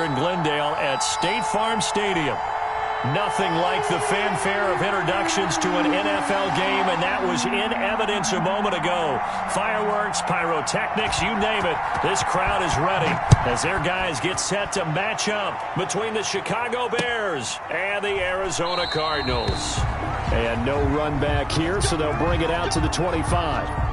here in Glendale at State Farm Stadium. Nothing like the fanfare of introductions to an NFL game, and that was in evidence a moment ago. Fireworks, pyrotechnics, you name it. This crowd is ready as their guys get set to match up between the Chicago Bears and the Arizona Cardinals. And no run back here, so they'll bring it out to the 25.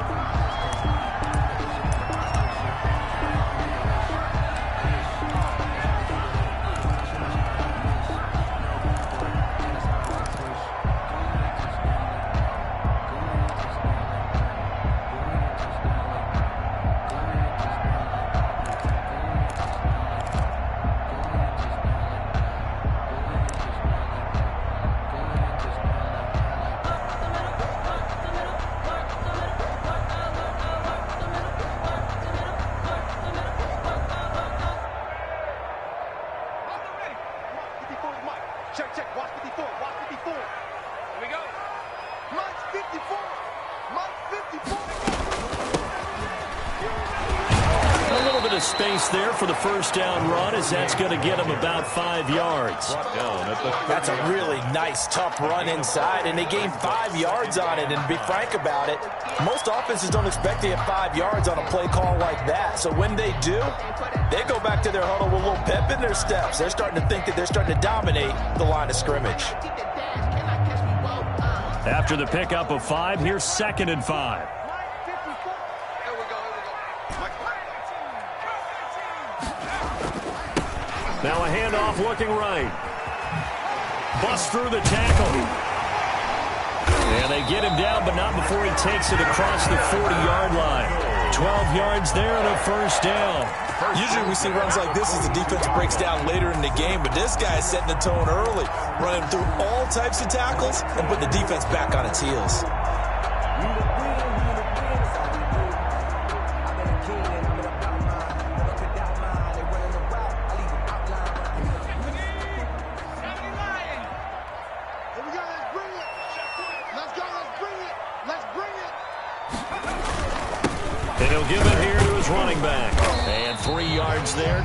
Space there for the first down run, as that's going to get him about 5 yards. That's a really nice, tough run inside, and they gained 5 yards on it. And to be frank about it, most offenses don't expect to get 5 yards on a play call like that. So when they do, they go back to their huddle with a little pep in their steps. They're starting to think that they're starting to dominate the line of scrimmage. After the pickup of 5, here's 2nd and 5. Now a handoff looking right. Bust through the tackle. And they get him down, but not before he takes it across the 40-yard line. 12 yards there and a first down. Usually we see runs like this as the defense breaks down later in the game, but this guy is setting the tone early, running through all types of tackles and putting the defense back on its heels.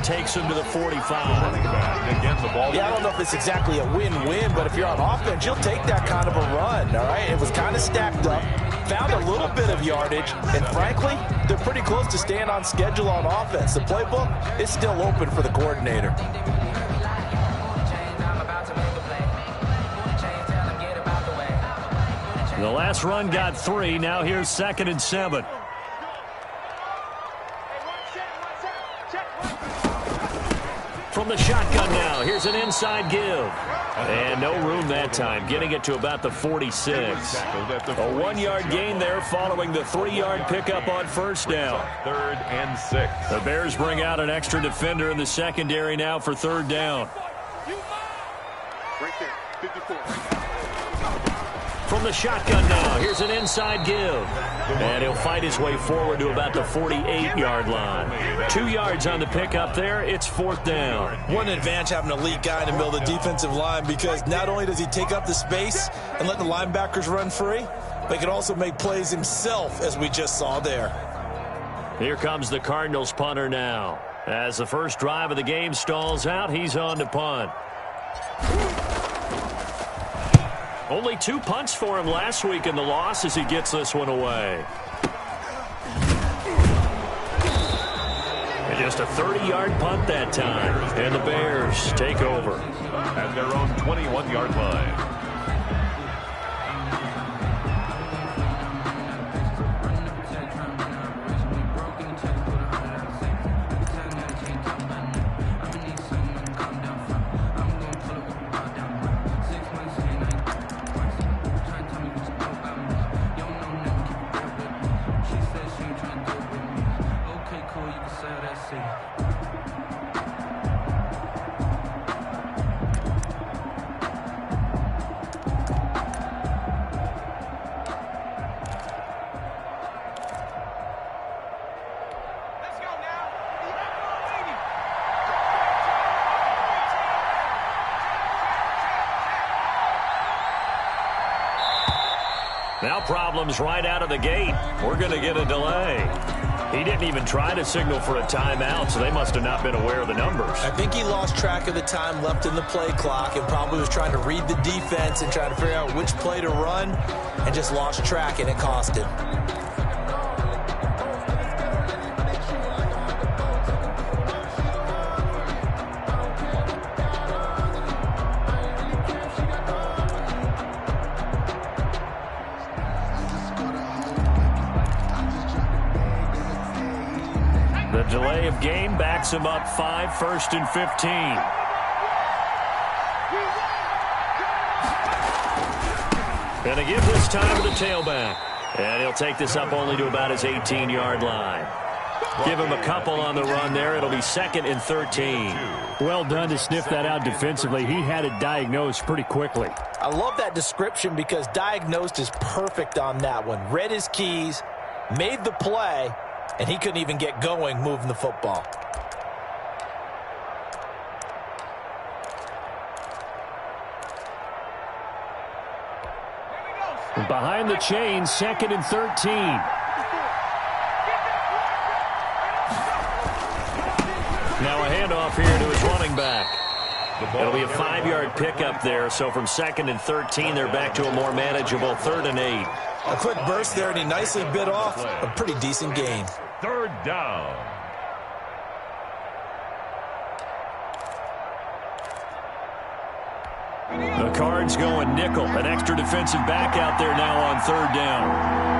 Takes him to the 45. Yeah, I don't know if it's exactly a win-win, but if you're on offense, you'll take that kind of a run, all right? It was kind of stacked up, found a little bit of yardage, and frankly, they're pretty close to staying on schedule on offense. The playbook is still open for the coordinator. The last run got 3. Now here's 2nd and 7. From the shotgun now, here's an inside give. And no room that time, getting it to about the 46. A 1-yard gain there following the 3-yard pickup on first down. 3rd and 6. The Bears bring out an extra defender in the secondary now for 3rd down. Right there, 54. From the shotgun now, here's an inside give. And he'll fight his way forward to about the 48-yard line. 2 yards on the pickup there. It's 4th down. What an advantage having an elite guy in the middle of the defensive line, because not only does he take up the space and let the linebackers run free, but he can also make plays himself, as we just saw there. Here comes the Cardinals punter now. As the first drive of the game stalls out, he's on to punt. Only 2 punts for him last week in the loss as he gets this one away. And just a 30-yard punt that time. And the Bears take over at their own 21-yard line. Now problems right out of the gate. We're going to get a delay. He didn't even try to signal for a timeout, so they must have not been aware of the numbers. I think he lost track of the time left in the play clock and probably was trying to read the defense and trying to figure out which play to run and just lost track, and it cost him. The delay of game backs him up 5, 1st and 15. And a give this time to the tailback. And he'll take this up only to about his 18-yard line. Give him a couple on the run there. It'll be 2nd and 13. Well done to sniff that out defensively. He had it diagnosed pretty quickly. I love that description because diagnosed is perfect on that one. Read his keys, made the play, and he couldn't even get going moving the football. Behind the chains, 2nd and 13. Now a handoff here to his running back. It'll be a 5-yard pickup there, so from 2nd and 13, they're back to a more manageable 3rd and 8. A quick burst there, and he nicely bit off a pretty decent gain. 3rd down. The Cards going nickel. An extra defensive back out there now on 3rd down.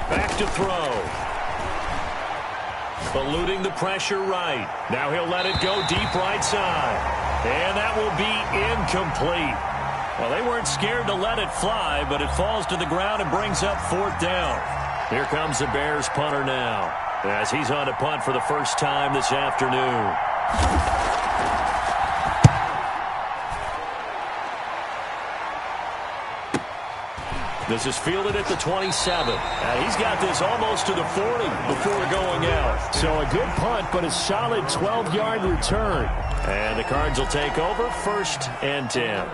Back to throw. Eluding the pressure right. Now he'll let it go deep right side. And that will be incomplete. Well, they weren't scared to let it fly, but it falls to the ground and brings up 4th down. Here comes the Bears punter now, as he's on to punt for the first time this afternoon. This is fielded at the 27. He's got this almost to the 40 before going out. So a good punt, but a solid 12-yard return. And the Cards will take over 1st and 10.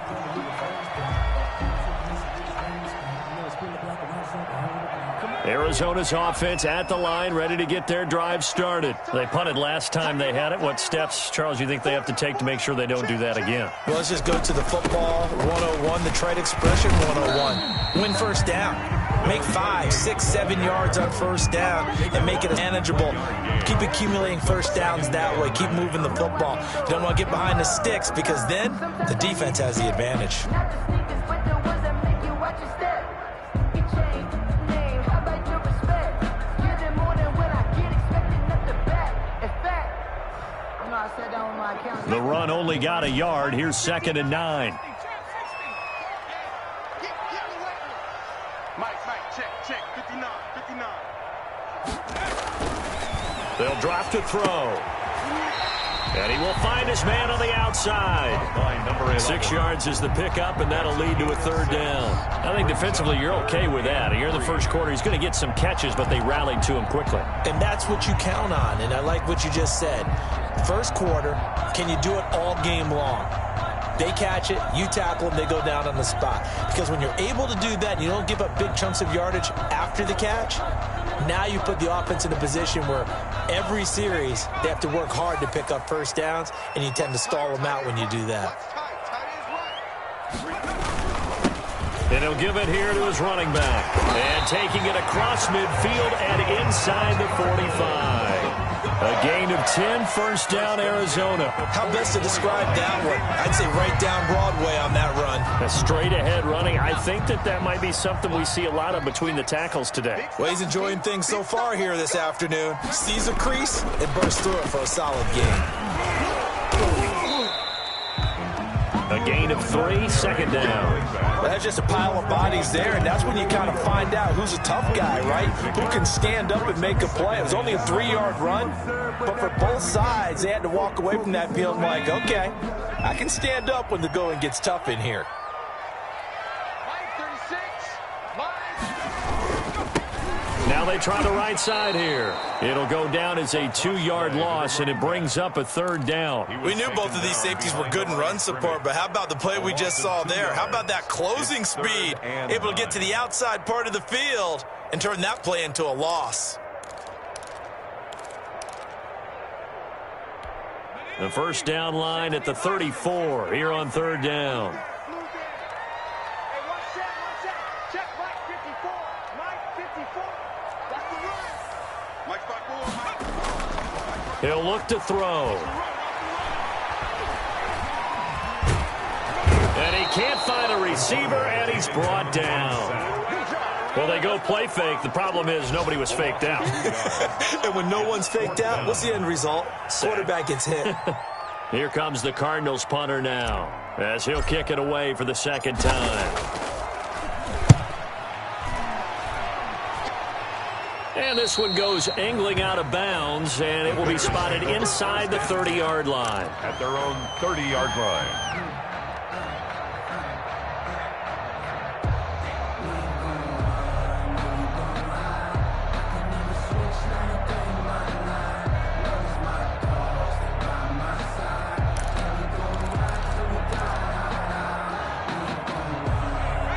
Arizona's offense at the line, ready to get their drive started. They punted last time they had it. What steps, Charles, you think they have to take to make sure they don't do that again? Well, let's just go to the football 101, the trade expression 101. Win first down. Make 5, 6, 7 yards on first down and make it manageable. Keep accumulating first downs that way. Keep moving the football. You don't want to get behind the sticks because then the defense has the advantage. The run only got a yard. Here's 2nd and 9. Mike, check, 59. They'll drop to throw. And he will find his man on the outside. 6 yards is the pickup, and that'll lead to a 3rd down. I think defensively you're okay with that. Here in the first quarter, he's going to get some catches, but they rallied to him quickly. And that's what you count on, and I like what you just said. First quarter, can you do it all game long? They catch it, you tackle them, they go down on the spot. Because when you're able to do that, and you don't give up big chunks of yardage after the catch, now you put the offense in a position where every series they have to work hard to pick up first downs, and you tend to stall them out when you do that. And he'll give it here to his running back. And taking it across midfield and inside the 45. A gain of 10, first down, Arizona. How best to describe that one? I'd say right down Broadway on that run. A straight-ahead running. I think that might be something we see a lot of between the tackles today. Well, he's enjoying things so far here this afternoon. Sees a crease and bursts through it for a solid gain. A gain of 3, 2nd down. Well, that's just a pile of bodies there, and that's when you kind of find out who's a tough guy, right? Who can stand up and make a play. It was only a 3-yard run, but for both sides, they had to walk away from that feeling like, okay, I can stand up when the going gets tough in here. Now they try the right side here. It'll go down as a 2-yard loss, and it brings up a 3rd down. We knew both of these safeties were good in run support, but how about the play we just saw there? How about that closing speed? Able to get to the outside part of the field and turn that play into a loss. The first down line at the 34 here on 3rd down. He'll look to throw. And he can't find a receiver, and he's brought down. Well, they go play fake. The problem is nobody was faked out. And when no one's faked out, what's the end result? Quarterback gets hit. Here comes the Cardinals punter now, as he'll kick it away for the 2nd time. And this one goes angling out of bounds, and it will be spotted inside the 30-yard line. At their own 30-yard line.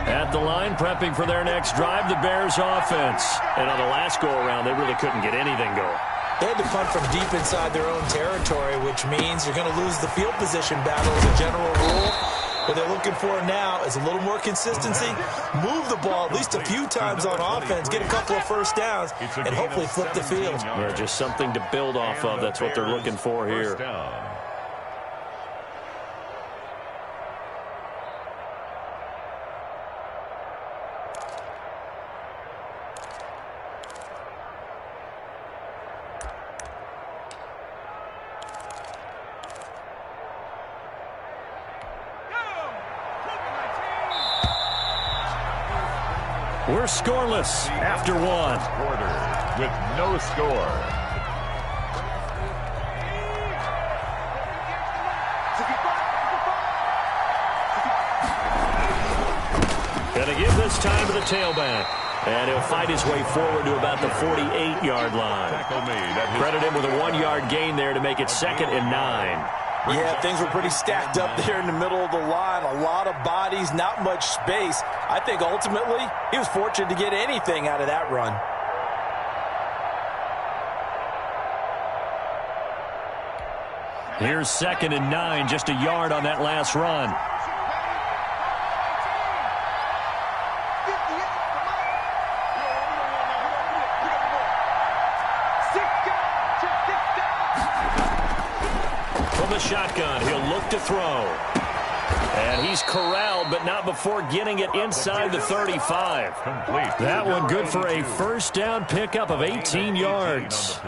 At the line, prepping for their next drive, the Bears offense. And on the last go-around, they really couldn't get anything going. They had to punt from deep inside their own territory, which means you're going to lose the field position battle as a general rule. What they're looking for now is a little more consistency, move the ball at least a few times on offense, get a couple of first downs, and hopefully flip the field. Yeah, just something to build off of. That's what they're looking for here. We're scoreless after 1. Quarter with no score. Gonna give this time to the tailback. And he'll fight his way forward to about the 48-yard line. Credit him with a 1-yard gain there to make it 2nd and 9. Yeah, things were pretty stacked up there in the middle of the line. A lot of bodies, not much space. I think ultimately he was fortunate to get anything out of that run. Here's 2nd and 9, just a yard on that last run. Shotgun. He'll look to throw. And he's corralled, but not before getting it inside the 35. That one good for a first down pickup of 18 yards.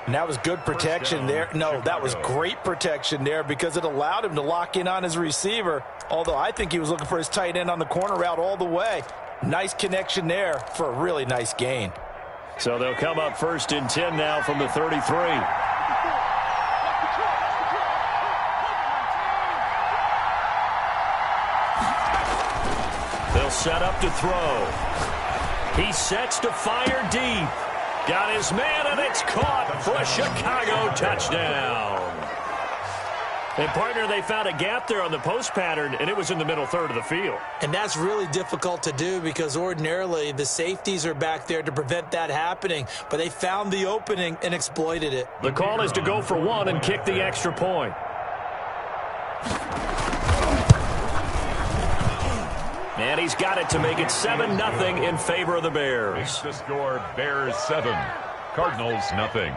And that was good protection there. No, that was great protection there because it allowed him to lock in on his receiver, although I think he was looking for his tight end on the corner route all the way. Nice connection there for a really nice gain. So they'll come up 1st and 10 now from the 33. Set up to throw. He sets to fire deep. Got his man, and it's caught for a Chicago touchdown. And, partner, they found a gap there on the post pattern, and it was in the middle 3rd of the field. And that's really difficult to do because ordinarily the safeties are back there to prevent that happening. But they found the opening and exploited it. The call is to go for 1 and kick the extra point. And he's got it to make it 7-0 in favor of the Bears. Makes the score Bears 7, Cardinals nothing.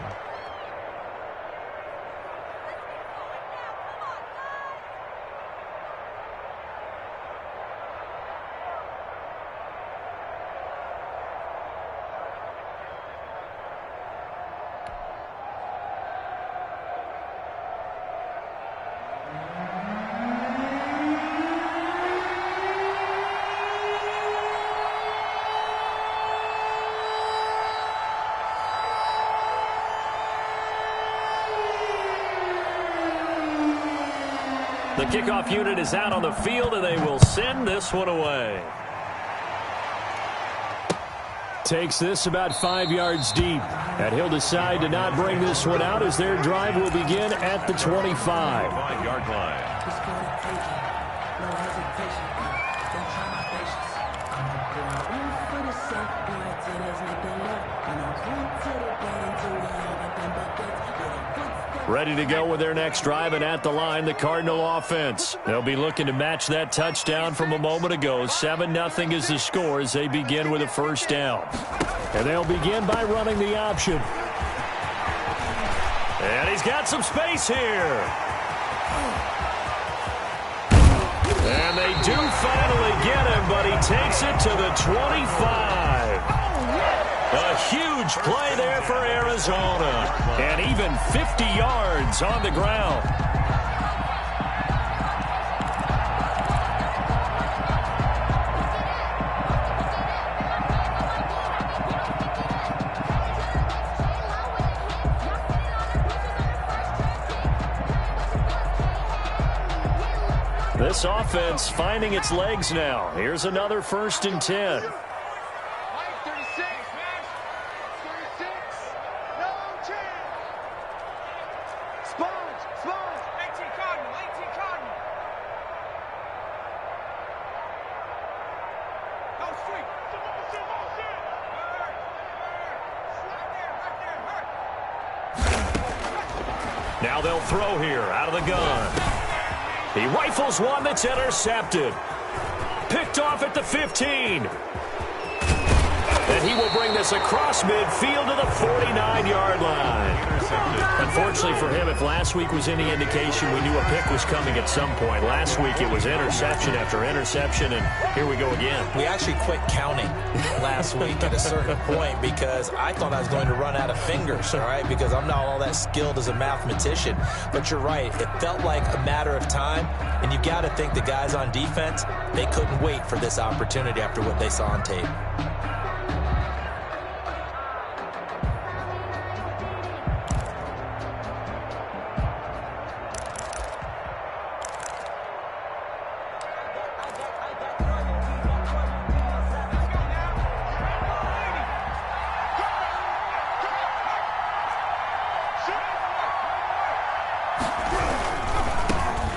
The kickoff unit is out on the field, and they will send this one away. Takes this about 5 yards deep. And he'll decide to not bring this one out as their drive will begin at the 25. 5-yard line. Ready to go with their next drive, and at the line, the Cardinal offense. They'll be looking to match that touchdown from a moment ago. 7-0 is the score as they begin with a first down. And they'll begin by running the option. And he's got some space here. And they do finally get him, but he takes it to the 25. A huge play there for Arizona. And even 50 yards on the ground. This offense finding its legs now. Here's another 1st and 10. Now they'll throw here out of the gun. He rifles one that's intercepted. Picked off at the 15. And he will bring this across midfield to the 49-yard line. Unfortunately for him, if last week was any indication, we knew a pick was coming at some point. Last week it was interception after interception, and here we go again. We actually quit counting last week at a certain point because I thought I was going to run out of fingers, all right, because I'm not all that skilled as a mathematician. But you're right. It felt like a matter of time, and you got to think the guys on defense, they couldn't wait for this opportunity after what they saw on tape.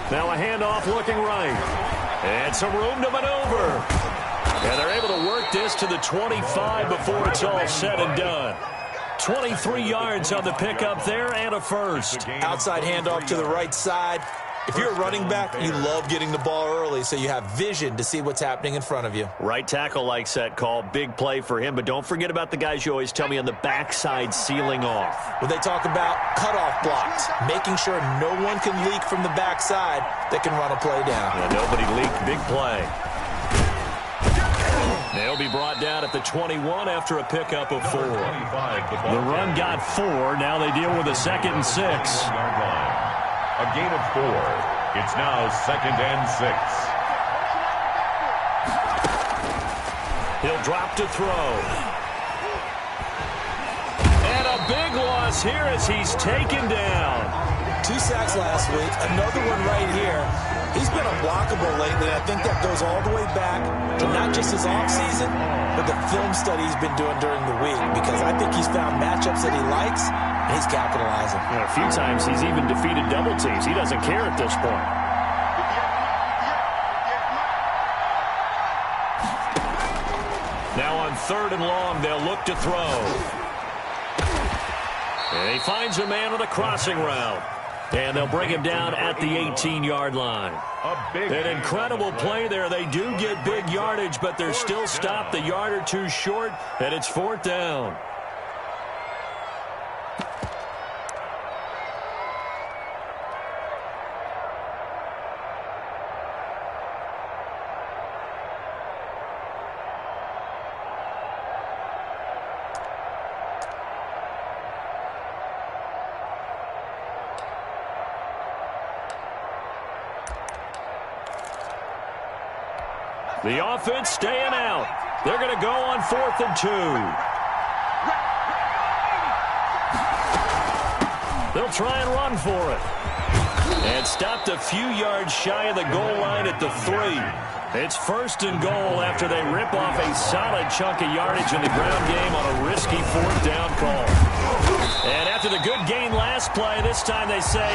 Now a handoff looking right. And some room to maneuver. And they're able to work this to the 25 before it's all said and done. 23 yards on the pickup there and a first. Outside handoff to the right side. If you're a running back, you love getting the ball early so you have vision to see what's happening in front of you. Right tackle likes that call. Big play for him. But don't forget about the guys you always tell me on the backside sealing off. When they talk about cutoff blocks, making sure no one can leak from the backside that can run a play down. Yeah, nobody leaked. Big play. They'll be brought down at the 21 after a pickup of 4. The run got 4. Now they deal with a 2nd and 6. A gain of 4. It's now 2nd and 6. He'll drop to throw. And a big loss here as he's taken down. 2 sacks last week. Another one right here. He's been unblockable lately. I think that goes all the way back to not just his offseason, but the film study he's been doing during the week, because I think he's found matchups that he likes, and he's capitalizing. Yeah, a few times he's even defeated double teams. He doesn't care at this point. Now on 3rd and long, they'll look to throw. And he finds a man on a crossing route. And they'll bring him down at the 18-yard line. An incredible play there. They do get big yardage, but they're still stopped a yard or two short, and it's 4th down. The offense staying out. They're going to go on 4th and 2. They'll try and run for it. And stopped a few yards shy of the goal line at the 3. It's 1st and goal after they rip off a solid chunk of yardage in the ground game on a risky 4th down call. And after the good gain last play, this time they say,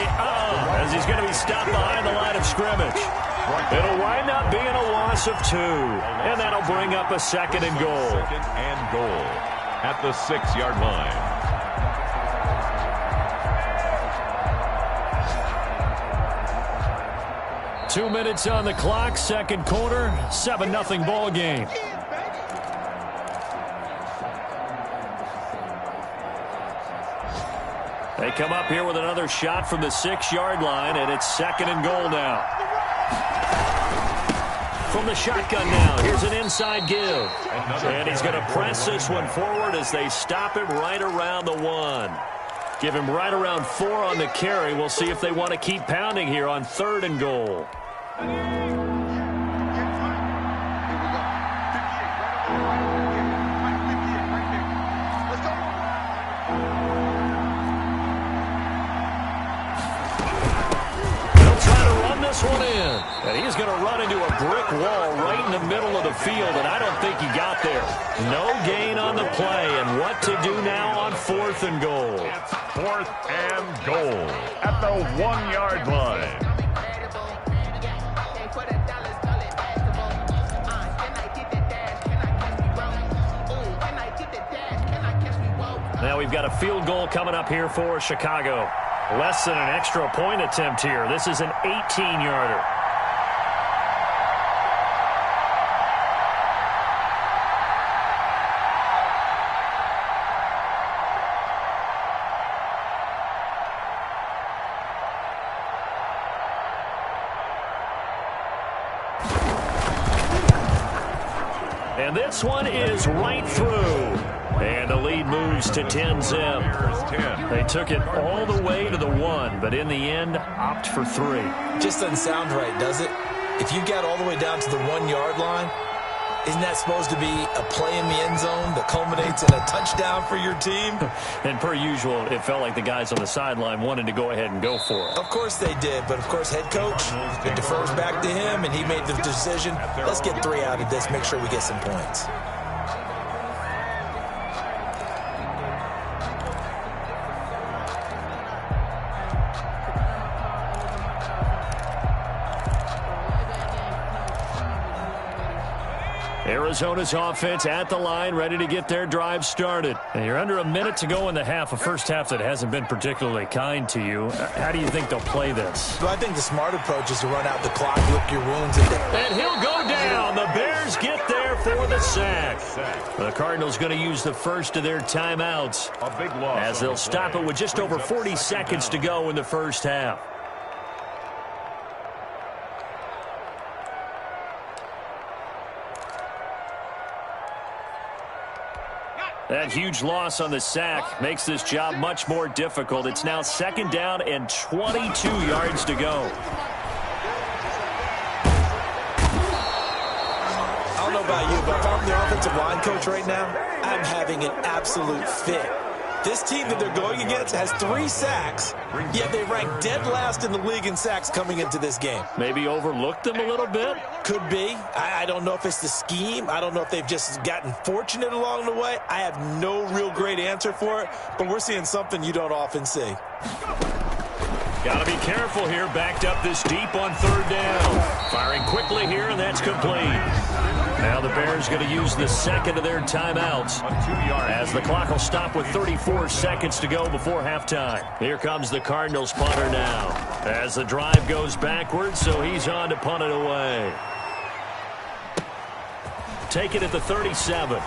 as he's going to be stopped behind the line of scrimmage. It'll wind up being a loss of 2. And that'll bring up a 2nd and goal. 2nd and goal at the 6-yard line. Two minutes on the clock, second quarter, 7-0 ball game. They come up here with another shot from the 6-yard line, and it's 2nd and goal now. From the shotgun now, here's an inside give. And he's going to press this one forward as they stop him right around the 1. Give him right around 4 on the carry. We'll see if they want to keep pounding here on 3rd and goal. One in, and he's going to run into a brick wall right in the middle of the field, and I don't think he got there. No gain on the play, and what to do now on 4th and goal. It's 4th and goal at the 1-yard line. Now we've got a field goal coming up here for Chicago. Less than an extra point attempt here. This is an 18-yarder. And this one is right through. And the lead moves to 10-zip. They took it all the way to the 1, but in the end, opt for 3. Just doesn't sound right, does it? If you get all the way down to the 1-yard line, isn't that supposed to be a play in the end zone that culminates in a touchdown for your team? And per usual, it felt like the guys on the sideline wanted to go ahead and go for it. Of course they did, but of course head coach, it defers back to him, and he made the decision, let's get 3 out of this, make sure we get some points. Arizona's offense at the line, ready to get their drive started. And you're under a minute to go in the half, a first half that hasn't been particularly kind to you. How do you think they'll play this? Well, I think the smart approach is to run out the clock, lick your wounds. And he'll go down. The Bears get there for the sack. The Cardinals going to use the first of their timeouts A big loss as they'll stop it with just over 40 seconds to go in the first half. That huge loss on the sack makes this job much more difficult. It's now 2nd down and 22 yards to go. I don't know about you, but if I'm the offensive line coach right now, I'm having an absolute fit. This team that they're going against has 3 sacks, yet they rank dead last in the league in sacks coming into this game. Maybe overlooked them a little bit? Could be. I don't know if it's the scheme. I don't know if they've just gotten fortunate along the way. I have no real great answer for it, but we're seeing something you don't often see. Got to be careful here, backed up this deep on 3rd down. Firing quickly here, and that's complete. Now the Bears going to use the 2nd of their timeouts as the clock will stop with 34 seconds to go before halftime. Here comes the Cardinals punter now as the drive goes backwards, so he's on to punt it away. Take it at the 37.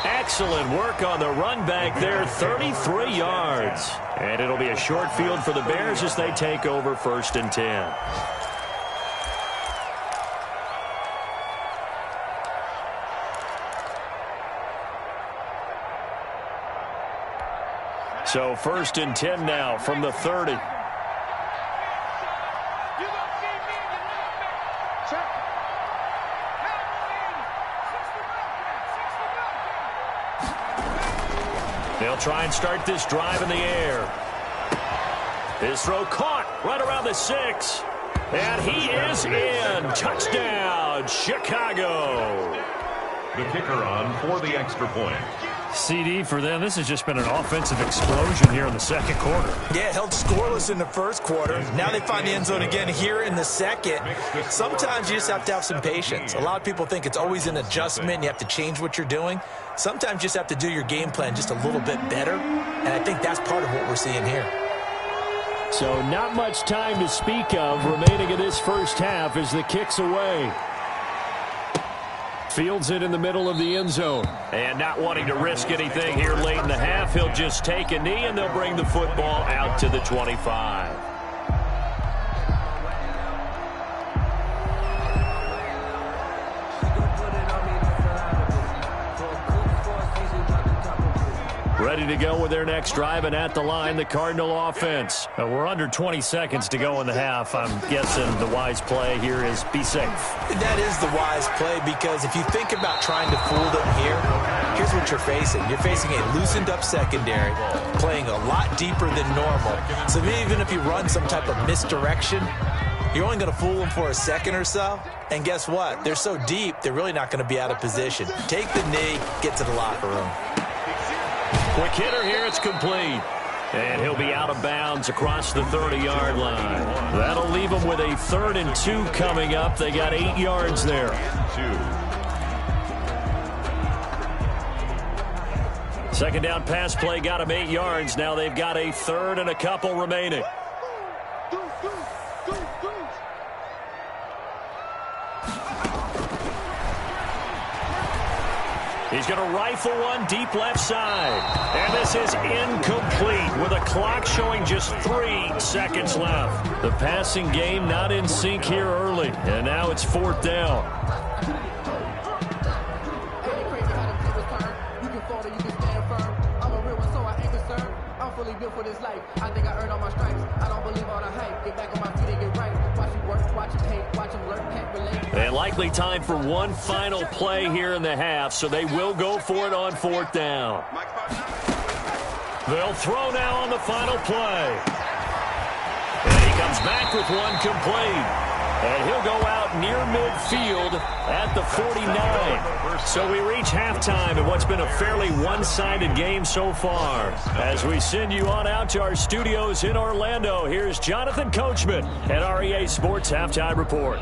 Excellent work on the run back there, 33 yards. And it'll be a short field for the Bears as they take over 1st and 10. So 1st and 10 now from the 30. They'll try and start this drive in the air. His throw caught right around the 6. And he is in. Touchdown, Chicago. The kicker on for the extra point. CD for them. This has just been an offensive explosion here in the second quarter. Yeah, held scoreless in the first quarter. Now they find the end zone again here in the second. Sometimes you just have to have some patience. A lot of people think it's always an adjustment. You have to change what you're doing. Sometimes you just have to do your game plan just a little bit better. And I think that's part of what we're seeing here. So not much time to speak of remaining in this first half as the kick's away. Fields it in the middle of the end zone. And not wanting to risk anything here late in the half, he'll just take a knee and they'll bring the football out to the 25. Ready to go with their next drive, and at the line, the Cardinal offense. We're under 20 seconds to go in the half. I'm guessing the wise play here is be safe. That is the wise play, because if you think about trying to fool them here, here's what you're facing. You're facing a loosened up secondary, playing a lot deeper than normal. So even if you run some type of misdirection, you're only going to fool them for a second or so. And guess what? They're so deep, they're really not going to be out of position. Take the knee, get to the locker room. Quick hitter here, it's complete. And he'll be out of bounds across the 30-yard line. That'll leave them with a 3rd and 2 coming up. They got 8 yards there. 2nd down pass play got them 8 yards. Now they've got a 3rd and a couple remaining. He's going to rifle one deep left side. And this is incomplete with a clock showing just 3 seconds left. The passing game not in sync here early. And now it's 4th down. And likely time for one final play here in the half, so they will go for it on 4th down. They'll throw now on the final play. And he comes back with one complete. And he'll go out near midfield at the 49. So we reach halftime in what's been a fairly one-sided game so far. As we send you on out to our studios in Orlando, here's Jonathan Coachman at REA Sports Halftime Report.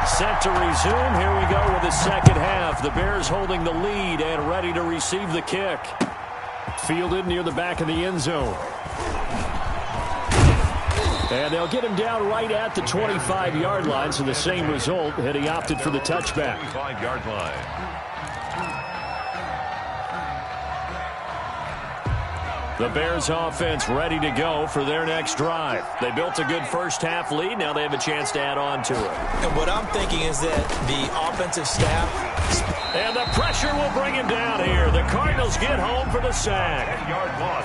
Set to resume. Here we go with the second half. The Bears holding the lead and ready to receive the kick. Fielded near the back of the end zone. And they'll get him down right at the 25-yard line, so the same result, and he opted for the touchback. 25-yard line. The Bears offense ready to go for their next drive. They built a good first-half lead. Now they have a chance to add on to it. And what I'm thinking is that the offensive staff... And the pressure will bring him down here. The Cardinals get home for the sack.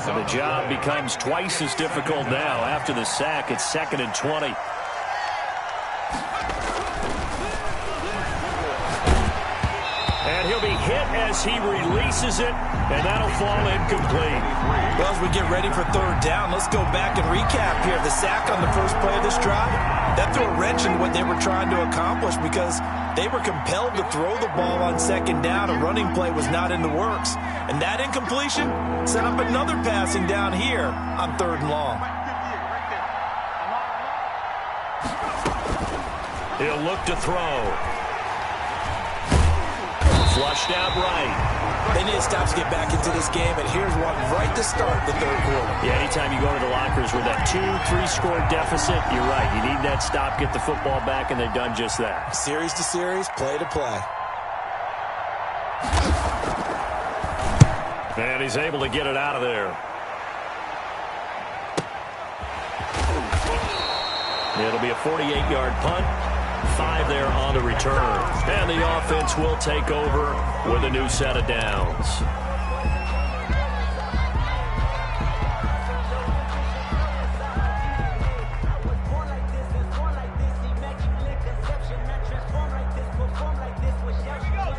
And the job becomes twice as difficult now. After the sack, it's 2nd and 20. And he'll be hit as he releases it, and that'll fall incomplete. Well, as we get ready for 3rd down, let's go back and recap here. The sack on the first play of this drive, that threw a wrench in what they were trying to accomplish because they were compelled to throw the ball on 2nd down. A running play was not in the works. And that incompletion set up another passing down here on 3rd and long. He'll look to throw. Flushed out right. They need to stop to get back into this game, and here's one right to start the 3rd quarter. Yeah, anytime you go to the lockers with that 2-3 score deficit, you're right. You need that stop, get the football back, and they've done just that. Series to series, play to play. And he's able to get it out of there. It'll be a 48-yard punt. 5 there on the return. And the offense will take over with a new set of downs.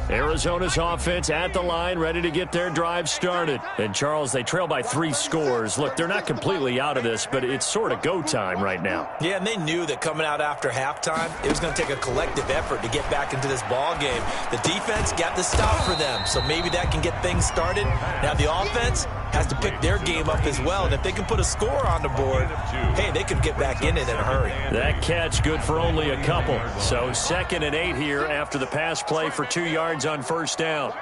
Arizona's offense at the line, ready to get their drive started. And, Charles, they trail by 3 scores. Look, they're not completely out of this, but it's sort of go time right now. Yeah, and they knew that coming out after halftime, it was going to take a collective effort to get back into this ball game. The defense got the stop for them, so maybe that can get things started. Now the offense has to pick their game up as well, and if they can put a score on the board, hey, they could get back in it in a hurry. That catch good for only a couple. So 2nd and 8 here after the pass play for 2 yards on first down.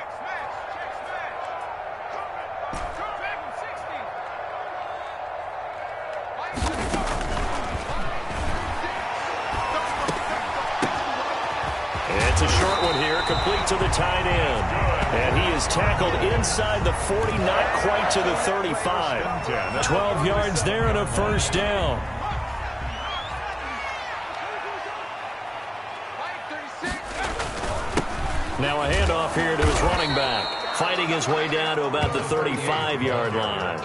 It's a short one here, complete to the tight end. And he is tackled inside the 40, not quite to the 35. 12 yards there and a first down. Now a handoff here to his running back, fighting his way down to about the 35-yard line.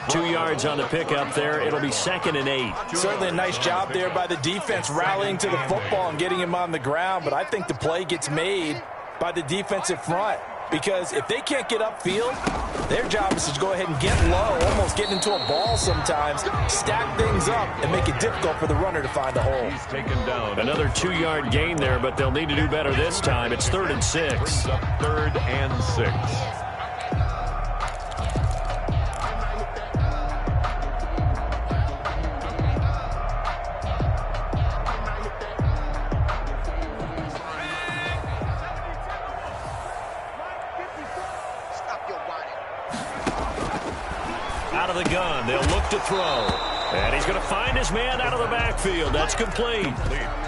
2 yards on the pickup there. It'll be 2nd and 8. Certainly a nice job there by the defense rallying to the football and getting him on the ground, but I think the play gets made by the defensive front because if they can't get upfield, their job is to go ahead and get low, almost get into a ball sometimes, stack things up, and make it difficult for the runner to find a hole. He's taken down. Another 2-yard gain there, but they'll need to do better this time. It's 3rd and 6. Brings up 3rd and 6. Out of the gun, they'll look to throw. And he's going to find his man out of the backfield. That's complete.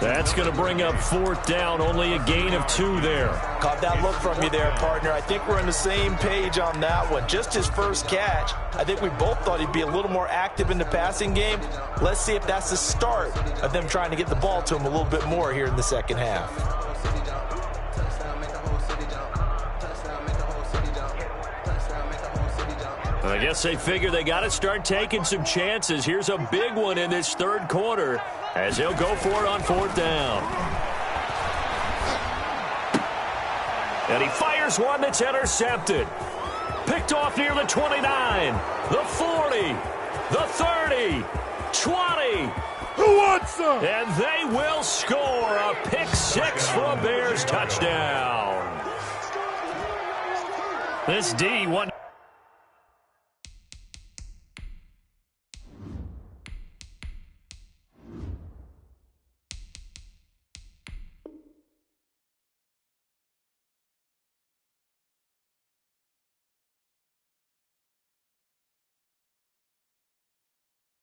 That's going to bring up 4th down, only a gain of 2 there. Caught that look from you there, partner. I think we're on the same page on that one. Just his first catch, I think we both thought he'd be a little more active in the passing game. Let's see if that's the start of them trying to get the ball to him a little bit more here in the second half. I guess they figure they got to start taking some chances. Here's a big one in this 3rd quarter as they'll go for it on 4th down. And he fires one that's intercepted. Picked off near the 29, the 40, the 30, 20. Who wants some? And they will score a pick 6 for a Bears touchdown. This D won.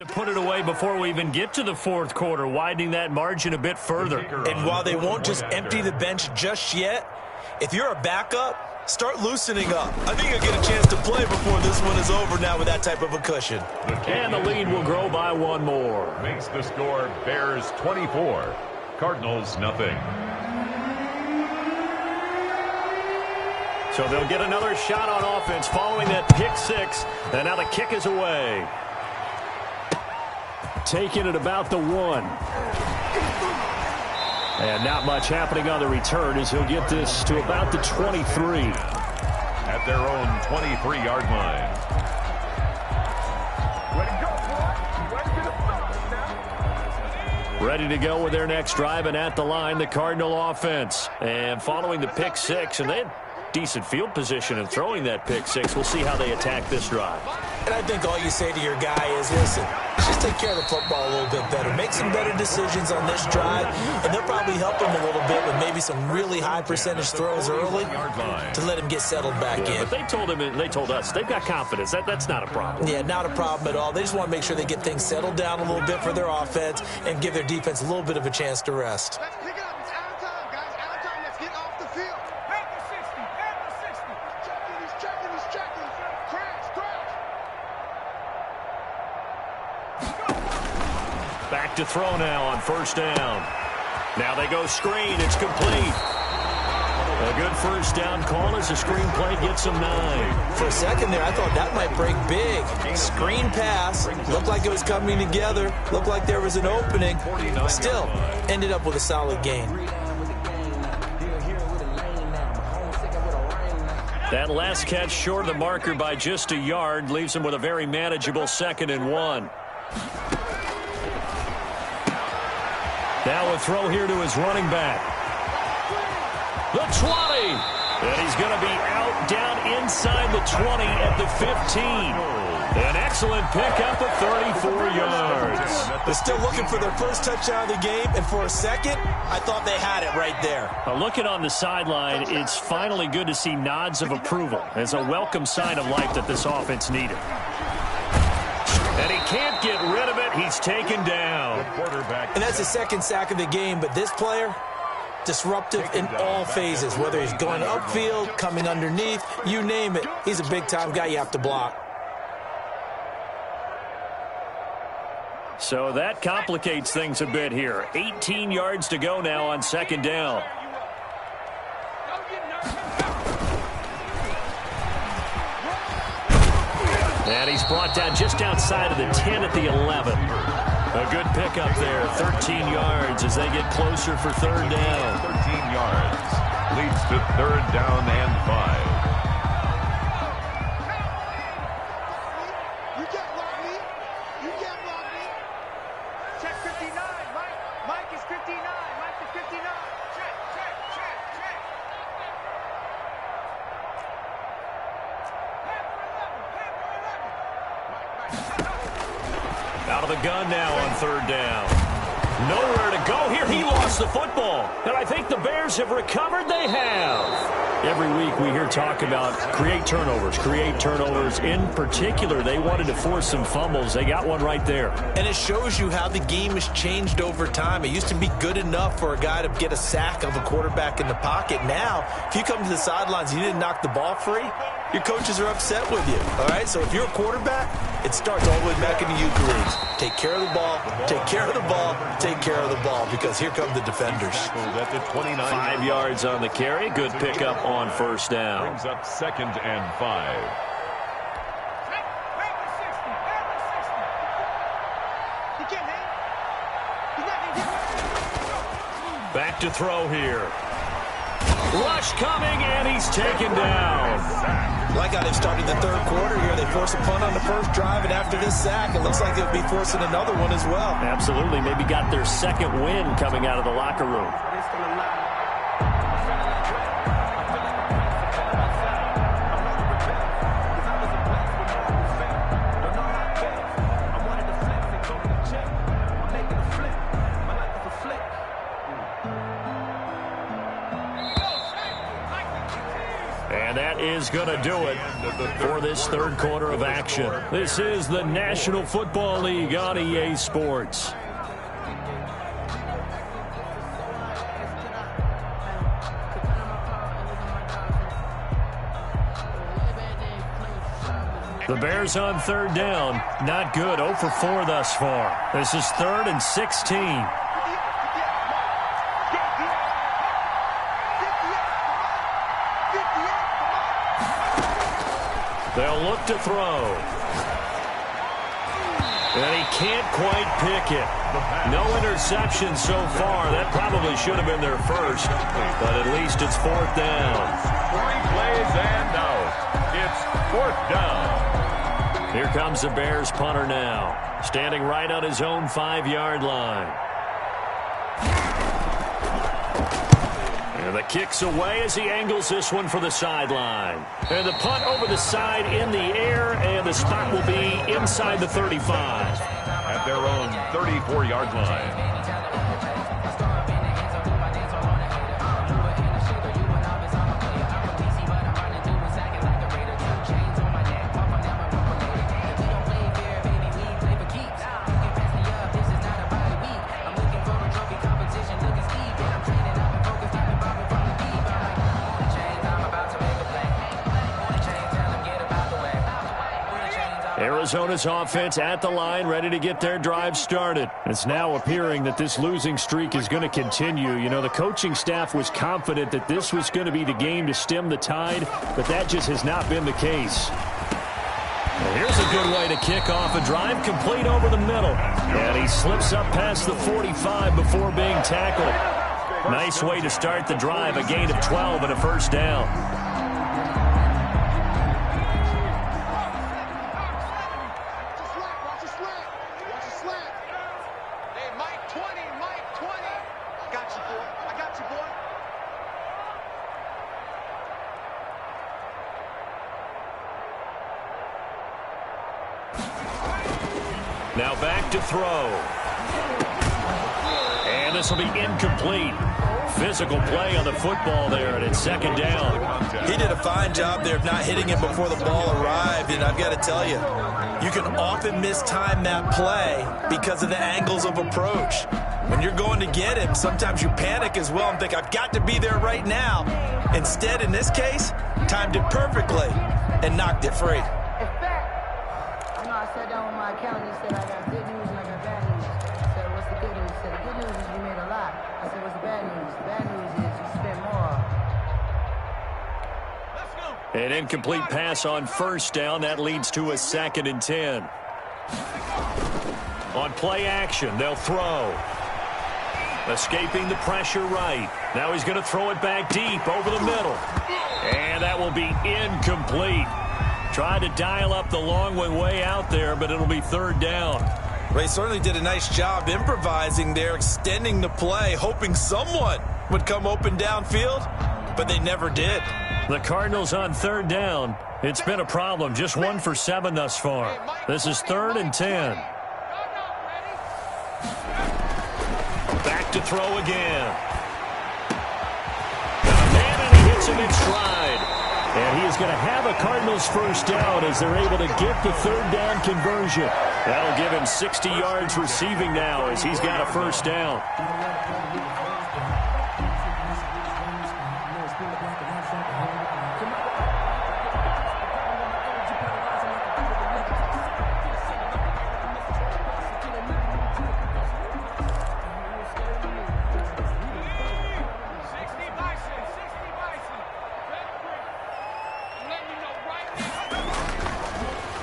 Put it away before we even get to the 4th quarter, widening that margin a bit further. And while they won't just empty the bench just yet, if you're a backup, start loosening up. I think you'll get a chance to play before this one is over now with that type of a cushion. And the lead will grow by 1 more. Makes the score Bears 24, Cardinals nothing. So they'll get another shot on offense following that pick 6. And now the kick is away. Taking it about the 1. And not much happening on the return as he'll get this to about the 23. At their own 23-yard line. Ready to go with their next drive, and at the line, the Cardinal offense. And following the pick 6, and they had decent field position in throwing that pick 6. We'll see how they attack this drive. And I think all you say to your guy is, listen, just take care of the football a little bit better. Make some better decisions on this drive, and they'll probably help him a little bit with maybe some really high percentage throws early to let him get settled back in. But they told him, and they told us, they've got confidence. That's not a problem. Yeah, not a problem at all. They just want to make sure they get things settled down a little bit for their offense and give their defense a little bit of a chance to rest. Let's pick it up. It's out of time, guys. Out of time. Let's get off the field. At the 60. At the 60. He's checking. Crash. Back to throw now on first down. Now they go screen. It's complete. A good first down call as the screen play gets them 9. For a second there, I thought that might break big. Screen pass. Looked like it was coming together. Looked like there was an opening. Still, ended up with a solid gain. That last catch short of the marker by just a yard leaves him with a very manageable 2nd and 1. Now a throw here to his running back. The 20. And he's going to be out down inside the 20 at the 15. An excellent pickup of 34 yards. They're still looking for their first touchdown of the game, and for a second, I thought they had it right there. Looking on the sideline, it's finally good to see nods of approval. It's a welcome sign of life that this offense needed. And he can't get rid of it. He's taken down. And that's the second sack of the game, but this player, disruptive in all phases, whether he's going upfield, coming underneath, you name it. He's a big-time guy you have to block. So that complicates things a bit here. 18 yards to go now on 2nd down. And he's brought down just outside of the 10 at the 11. A good pickup there, 13 yards as they get closer for 3rd down. 13 yards. Leads to 3rd down and 5. You can't block me. You can't block me. Check 59. Mike is 59. Mike is 59. Check. Out of the gun now on 3rd down. Nowhere to go here. He lost the football. And I think the Bears have recovered. They have. Every week we hear talk about create turnovers. In particular, they wanted to force some fumbles. They got one right there. And it shows you how the game has changed over time. It used to be good enough for a guy to get a sack of a quarterback in the pocket. Now, if you come to the sidelines and you didn't knock the ball free, your coaches are upset with you. All right, so if you're a quarterback, it starts all the way back in the youth leagues. Take care of the ball, take care of the ball, take care of the ball, because here come the defenders. At the 29. 5 yards on the carry. Good pickup on 1st down. Brings up 2nd and 5. Back to throw here. Rush coming, and he's taken down. Like how they've started the 3rd quarter here. They force a punt on the first drive, and after this sack, it looks like they'll be forcing another one as well. Absolutely. Maybe got their 2nd win coming out of the locker room. And that is going to do it for this 3rd quarter of action. This is the National Football League on EA Sports. The Bears on 3rd down. Not good. 0 for 4 thus far. This is 3rd and 16. They'll look to throw. And he can't quite pick it. No interception so far. That probably should have been their first. But at least it's 4th down. 3 plays and out. It's 4th down. Here comes the Bears punter now. Standing right on his own 5-yard line. And the kick's away as he angles this one for the sideline. And the punt over the side in the air, and the spot will be inside the 35. At their own 34-yard line. Arizona's offense at the line, ready to get their drive started. It's now appearing that this losing streak is going to continue. You know, the coaching staff was confident that this was going to be the game to stem the tide, but that just has not been the case. Well, here's a good way to kick off a drive, complete over the middle. And he slips up past the 45 before being tackled. Nice way to start the drive, a gain of 12 and a 1st down. Now back to throw. And this will be incomplete. Physical play on the football there, and it's second down. He did a fine job there of not hitting him before the ball arrived, and I've got to tell you, you can often mistime that play because of the angles of approach. When you're going to get him, sometimes you panic as well and think, I've got to be there right now. Instead, in this case, timed it perfectly and knocked it free. I sat down with my accountant. He said, I got good news and I got bad news. I said, what's the good news? He said, the good news is you made a lot. I said, what's the bad news? The bad news is you spent more. Let's go. An incomplete pass on first down. That leads to a 2nd and 10. On play action, they'll throw. Escaping the pressure right. Now he's going to throw it back deep over the middle. And that will be incomplete. Tried to dial up the long one way out there, but it'll be 3rd down. Ray certainly did a nice job improvising there, extending the play, hoping someone would come open downfield, but they never did. The Cardinals on 3rd down. It's been a problem. Just 1 for 7 thus far. This is 3rd and 10. Back to throw again. And he hits him in stride. And he is going to have a Cardinals first down as they're able to get the 3rd down conversion. That'll give him 60 yards receiving now as he's got a first down.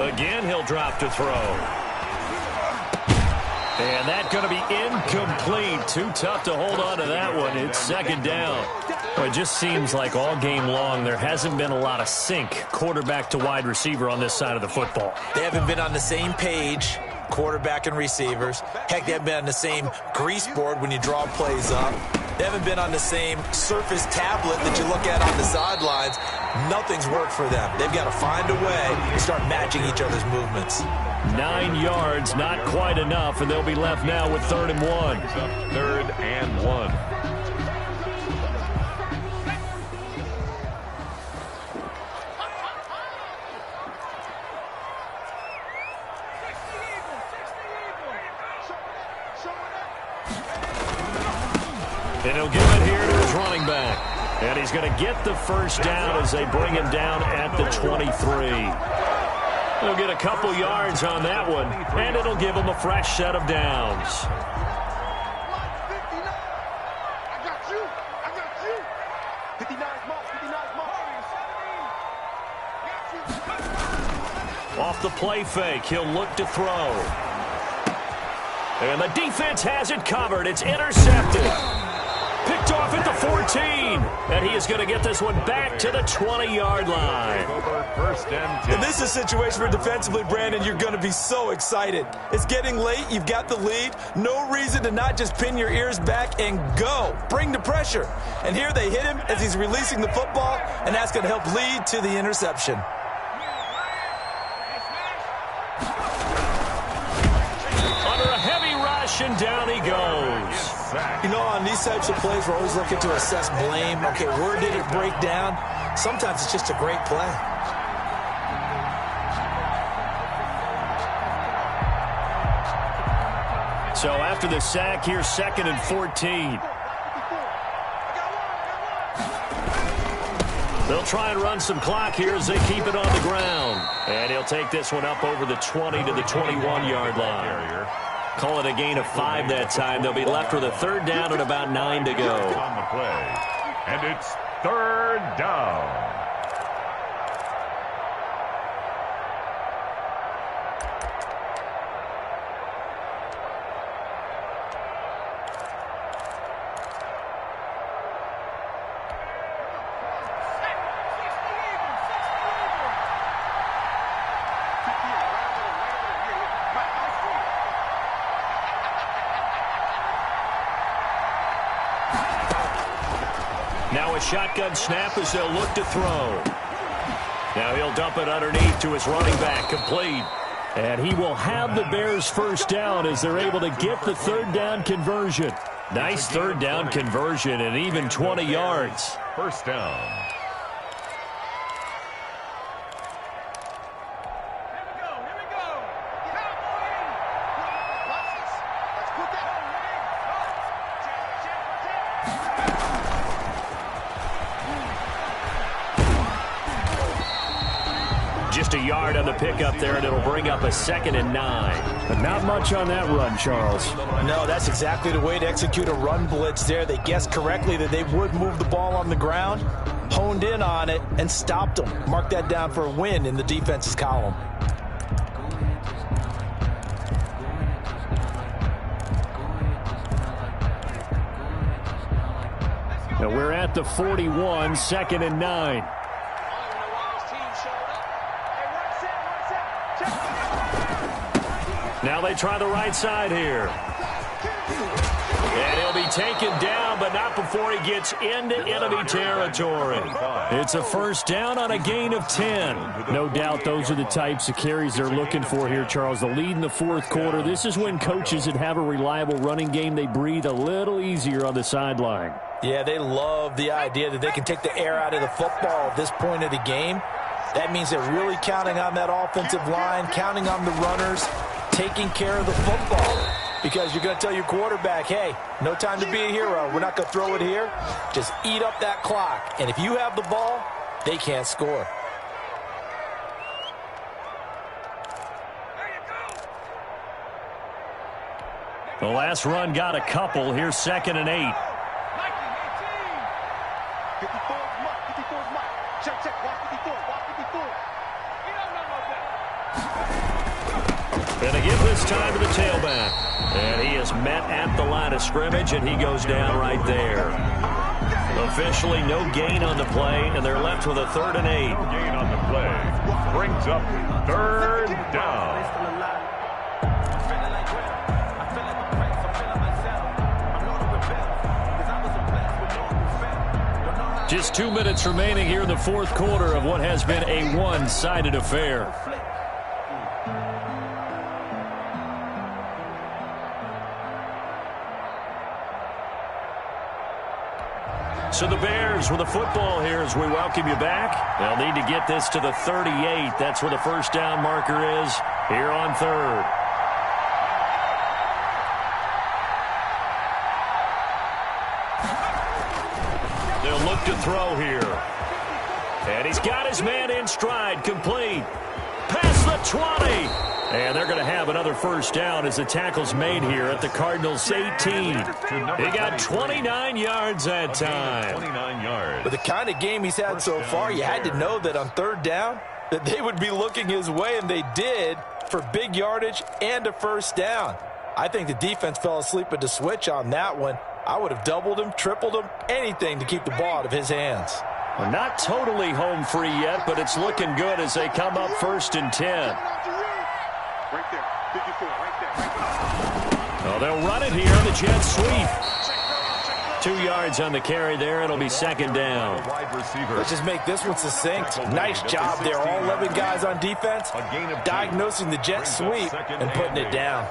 Again, he'll drop to throw. And that's going to be incomplete. Too tough to hold on to that one. It's 2nd down. Well, it just seems like all game long there hasn't been a lot of sync quarterback to wide receiver on this side of the football. They haven't been on the same page, quarterback and receivers. Heck, they haven't been on the same grease board when you draw plays up. They haven't been on the same surface tablet that you look at on the sidelines. Nothing's worked for them. They've got to find a way to start matching each other's movements. 9 yards, not quite enough, and they'll be left now with 3rd and 1. 3rd and 1. And he'll give it here to his running back. And he's going to get the first down as they bring him down at the 23. He'll get a couple yards on that one, and it'll give him a fresh set of downs. I got you. I got you. 59's mark. 59's mark. Off the play fake, he'll look to throw. And the defense has it covered. It's intercepted. Picked off at the 14. And he is going to get this one back to the 20-yard line. And this is a situation where defensively, Brandon, you're going to be so excited. It's getting late. You've got the lead. No reason to not just pin your ears back and go. Bring the pressure. And here they hit him as he's releasing the football, and that's going to help lead to the interception. Under a heavy rush, and down he goes. You know, on these types of plays, we're always looking to assess blame. Okay, where did it break down? Sometimes it's just a great play. So after the sack, here's 2nd and 14. They'll try and run some clock here as they keep it on the ground. And he'll take this one up over the 20 to the 21-yard line. Call it a gain of 5 that time. They'll be left with a 3rd down and about 9 to go. On the play, and it's 3rd down. Now a shotgun snap as they'll look to throw. Now he'll dump it underneath to his running back, complete. And he will have the Bears first down as they're able to get the third down conversion. Nice third down conversion and even 20 yards. First down. Just a yard on the pickup there, and it'll bring up a 2nd and 9. But not much on that run, Charles. No, that's exactly the way to execute a run blitz there. They guessed correctly that they would move the ball on the ground, honed in on it, and stopped them. Mark that down for a win in the defense's column. Now we're at the 41, 2nd and 9. Now they try the right side here. And he'll be taken down, but not before he gets into enemy territory. It's a first down on a gain of 10. No doubt those are the types of carries they're looking for here, Charles. The lead in the fourth quarter. This is when coaches that have a reliable running game, they breathe a little easier on the sideline. Yeah, they love the idea that they can take the air out of the football at this point of the game. That means they're really counting on that offensive line, counting on the runners, taking care of the football. Because you're going to tell your quarterback, hey, no time to be a hero. We're not going to throw it here. Just eat up that clock. And if you have the ball, they can't score. The last run got a couple. Here's 2nd and 8. And again this time to the tailback. And he is met at the line of scrimmage, and he goes down right there. Officially no gain on the play, and they're left with a 3rd and 8. No gain on the play. Brings up 3rd down. Just 2 minutes remaining here in the fourth quarter of what has been a one-sided affair. So the Bears with the football here as we welcome you back. They'll need to get this to the 38. That's where the first down marker is here on 3rd. They'll look to throw here. And he's got his man in stride, complete. Past the 20. And they're going to have another first down as the tackle's made here at the Cardinals' 18. He got 29 yards that time. 29 yards. With the kind of game he's had so far, you had to know that on 3rd down that they would be looking his way, and they did, for big yardage and a first down. I think the defense fell asleep at the switch on that one. I would have doubled him, tripled him, anything to keep the ball out of his hands. Well, not totally home free yet, but it's looking good as they come up 1st and 10. Right there, 54, right there. Oh, they'll run it here on the jet sweep. 2 yards on the carry there. It'll be 2nd down. Wide receiver. Let's just make this one succinct. Nice job there. All 11 guys on defense diagnosing the jet sweep and putting it down.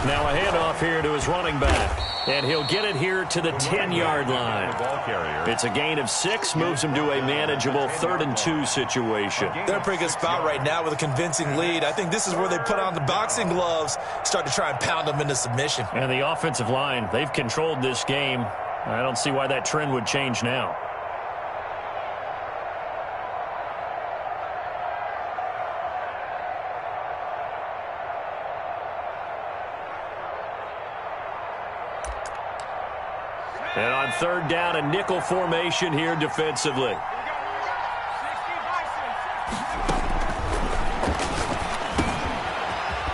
Now a handoff here to his running back. And he'll get it here to the 10-yard line. It's a gain of 6, moves him to a manageable 3rd and 2 situation. They're in a pretty good spot right now with a convincing lead. I think this is where they put on the boxing gloves, start to try and pound them into submission. And the offensive line, they've controlled this game. I don't see why that trend would change now. And on 3rd down, a nickel formation here defensively.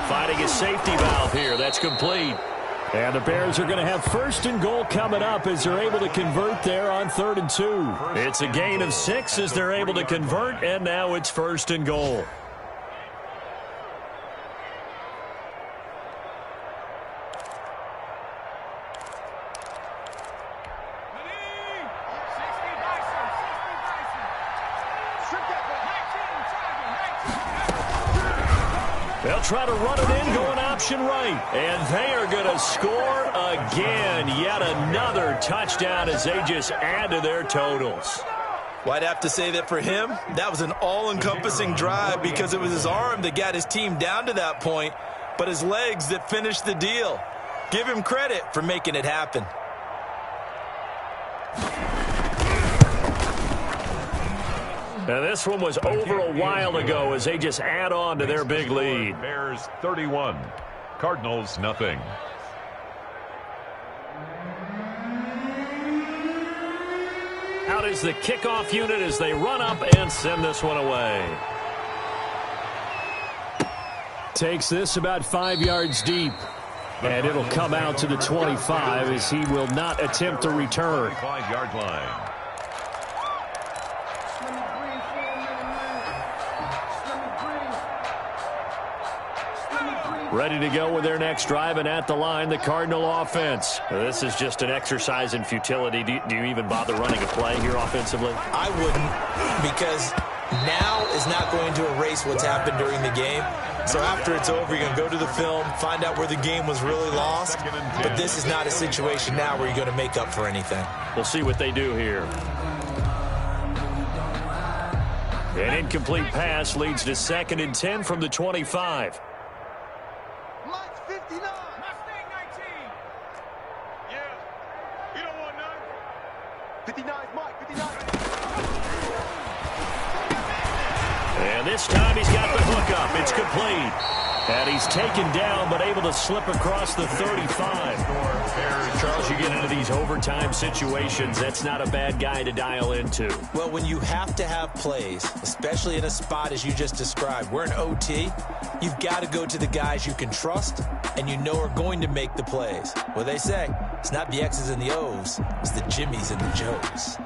Finding a safety valve here. That's complete. And the Bears are going to have 1st and goal coming up as they're able to convert there on 3rd and 2. It's a gain of 6 as they're able to convert, and now it's 1st and goal. They'll try to run it in, going option right. And they are going to score again. Yet another touchdown as they just add to their totals. Well, I'd have to say that for him, that was an all-encompassing drive because it was his arm that got his team down to that point, but his legs that finished the deal. Give him credit for making it happen. Now, this one was over a while ago as they just add on to their big lead. Bears 31, Cardinals nothing. Out is the kickoff unit as they run up and send this one away. Takes this about 5 yards deep. And it'll come out to the 25 as he will not attempt to return. 5-yard line. Ready to go with their next drive, and at the line, the Cardinal offense. This is just an exercise in futility. Do you even bother running a play here offensively? I wouldn't, because now is not going to erase what's happened during the game. So after it's over, you're going to go to the film, find out where the game was really lost. But this is not a situation now where you're going to make up for anything. We'll see what they do here. An incomplete pass leads to 2nd and 10 from the 25. Mike's 59. Mustang 19. Yeah. You don't want none. 59 is Mike. 59. And this time he's got the hook up. It's complete. And he's taken down but able to slip across the 35. Charles, you get into these overtime situations, that's not a bad guy to dial into. Well, when you have to have plays, especially in a spot as you just described, we're in OT, you've got to go to the guys you can trust and you know are going to make the plays. Well, they say it's not the X's and the O's, it's the Jimmies and the Joes.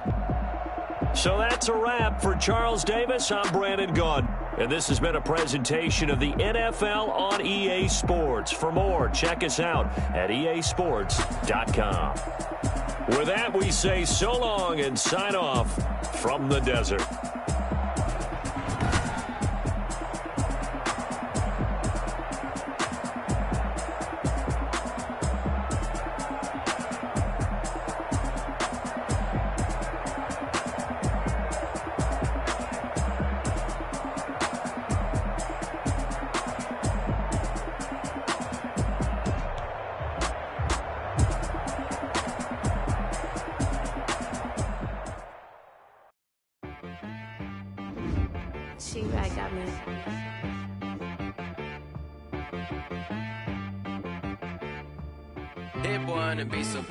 So that's a wrap for Charles Davis. I'm Brandon Gaudin. And this has been a presentation of the NFL on EA Sports. For more, check us out at easports.com. With that, we say so long and sign off from the desert. She-Rag got me. It wanna be so